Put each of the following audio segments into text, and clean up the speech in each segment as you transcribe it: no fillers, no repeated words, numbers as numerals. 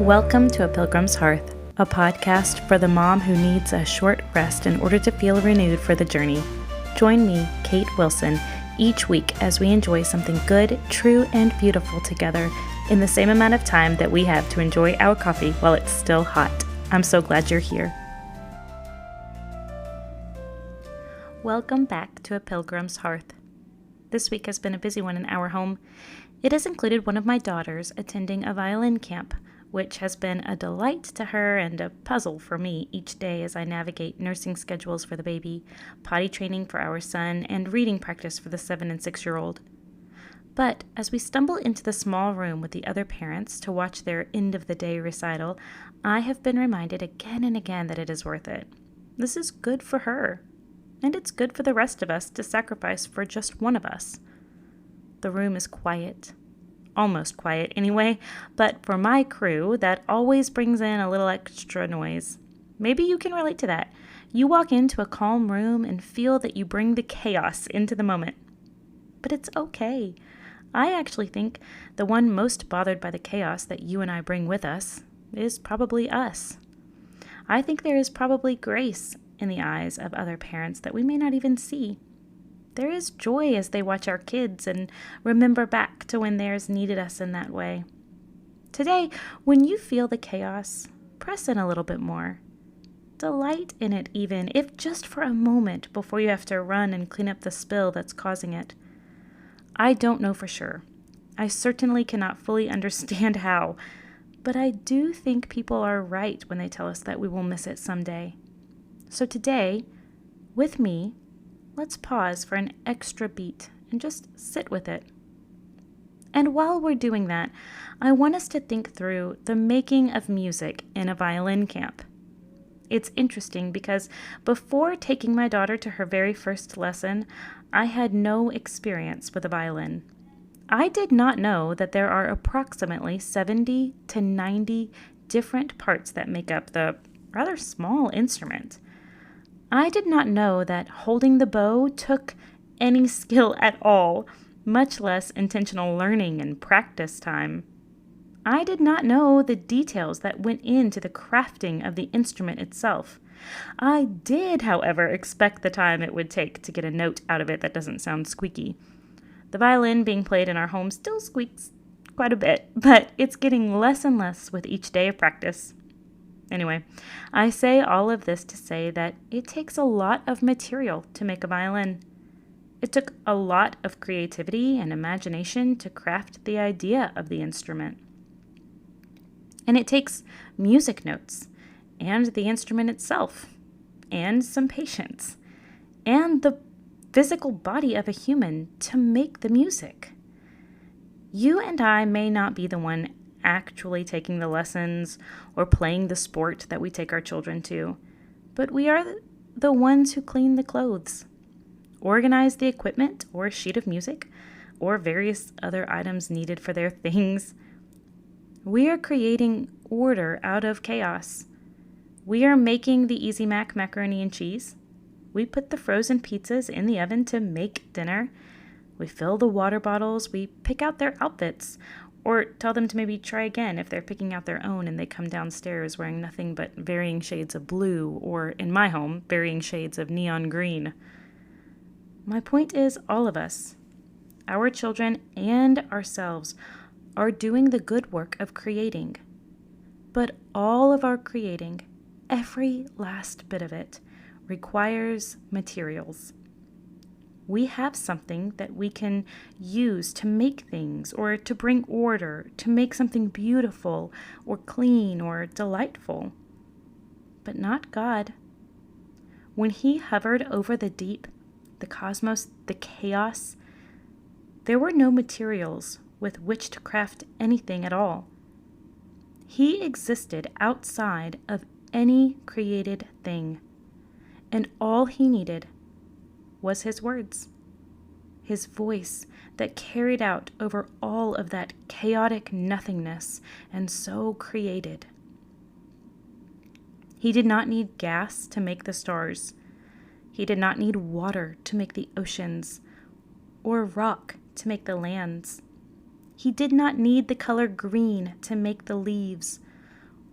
Welcome to A Pilgrim's Hearth, a podcast for the mom who needs a short rest in order to feel renewed for the journey. Join me, Kate Wilson, each week as we enjoy something good, true, and beautiful together in the same amount of time that we have to enjoy our coffee while it's still hot. I'm so glad you're here. Welcome back to A Pilgrim's Hearth. This week has been a busy one in our home. It has included one of my daughters attending a violin camp, which has been a delight to her and a puzzle for me each day as I navigate nursing schedules for the baby, potty training for our son, and reading practice for the 7 and 6-year-old. But as we stumble into the small room with the other parents to watch their end-of-the-day recital, I have been reminded again and again that it is worth it. This is good for her, and it's good for the rest of us to sacrifice for just one of us. The room is quiet. Almost quiet anyway, but for my crew, that always brings in a little extra noise. Maybe you can relate to that. You walk into a calm room and feel that you bring the chaos into the moment. But it's okay. I actually think the one most bothered by the chaos that you and I bring with us is probably us. I think there is probably grace in the eyes of other parents that we may not even see. There is joy as they watch our kids and remember back to when theirs needed us in that way. Today, when you feel the chaos, press in a little bit more. Delight in it even, if just for a moment before you have to run and clean up the spill that's causing it. I don't know for sure. I certainly cannot fully understand how, but I do think people are right when they tell us that we will miss it someday. So today, with me, let's pause for an extra beat and just sit with it. And while we're doing that, I want us to think through the making of music in a violin camp. It's interesting because before taking my daughter to her very first lesson, I had no experience with a violin. I did not know that there are approximately 70 to 90 different parts that make up the rather small instrument. I did not know that holding the bow took any skill at all, much less intentional learning and practice time. I did not know the details that went into the crafting of the instrument itself. I did, however, expect the time it would take to get a note out of it that doesn't sound squeaky. The violin being played in our home still squeaks quite a bit, but it's getting less and less with each day of practice. Anyway, I say all of this to say that it takes a lot of material to make a violin. It took a lot of creativity and imagination to craft the idea of the instrument. And it takes music notes, and the instrument itself, and some patience, and the physical body of a human to make the music. You and I may not be the one actually taking the lessons or playing the sport that we take our children to, but we are the ones who clean the clothes, organize the equipment or sheet of music, or various other items needed for their things. We are creating order out of chaos. We are making the Easy Mac macaroni and cheese. We put the frozen pizzas in the oven to make dinner. We fill the water bottles. We pick out their outfits, or tell them to maybe try again if they're picking out their own and they come downstairs wearing nothing but varying shades of blue, or in my home, varying shades of neon green. My point is, all of us, our children and ourselves, are doing the good work of creating. But all of our creating, every last bit of it, requires materials. We have something that we can use to make things, or to bring order, to make something beautiful or clean or delightful. But not God. When He hovered over the deep, the cosmos, the chaos, there were no materials with which to craft anything at all. He existed outside of any created thing, and all He needed was His words, His voice that carried out over all of that chaotic nothingness and so created. He did not need gas to make the stars. He did not need water to make the oceans, or rock to make the lands. He did not need the color green to make the leaves,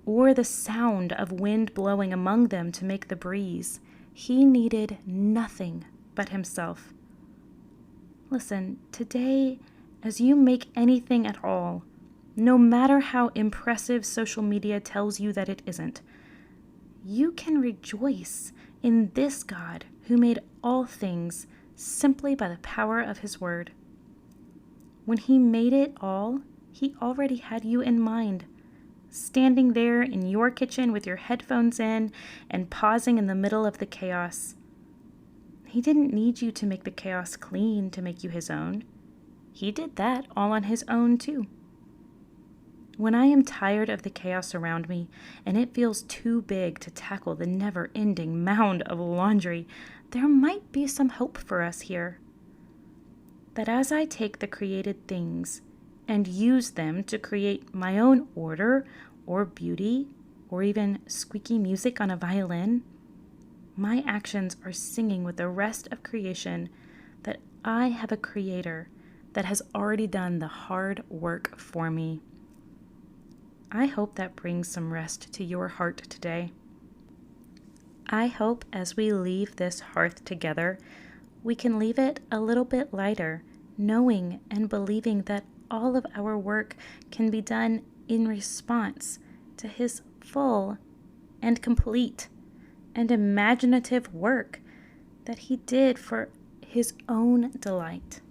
or the sound of wind blowing among them to make the breeze. He needed nothing but himself. Listen, today, as you make anything at all, no matter how impressive social media tells you that it isn't, you can rejoice in this God who made all things simply by the power of his word. When he made it all, he already had you in mind, standing there in your kitchen with your headphones in and pausing in the middle of the chaos. He didn't need you to make the chaos clean to make you his own. He did that all on his own too. When I am tired of the chaos around me and it feels too big to tackle the never-ending mound of laundry, there might be some hope for us here. That as I take the created things and use them to create my own order or beauty or even squeaky music on a violin, my actions are singing with the rest of creation that I have a creator that has already done the hard work for me. I hope that brings some rest to your heart today. I hope as we leave this hearth together, we can leave it a little bit lighter, knowing and believing that all of our work can be done in response to his full and complete and imaginative work that he did for his own delight.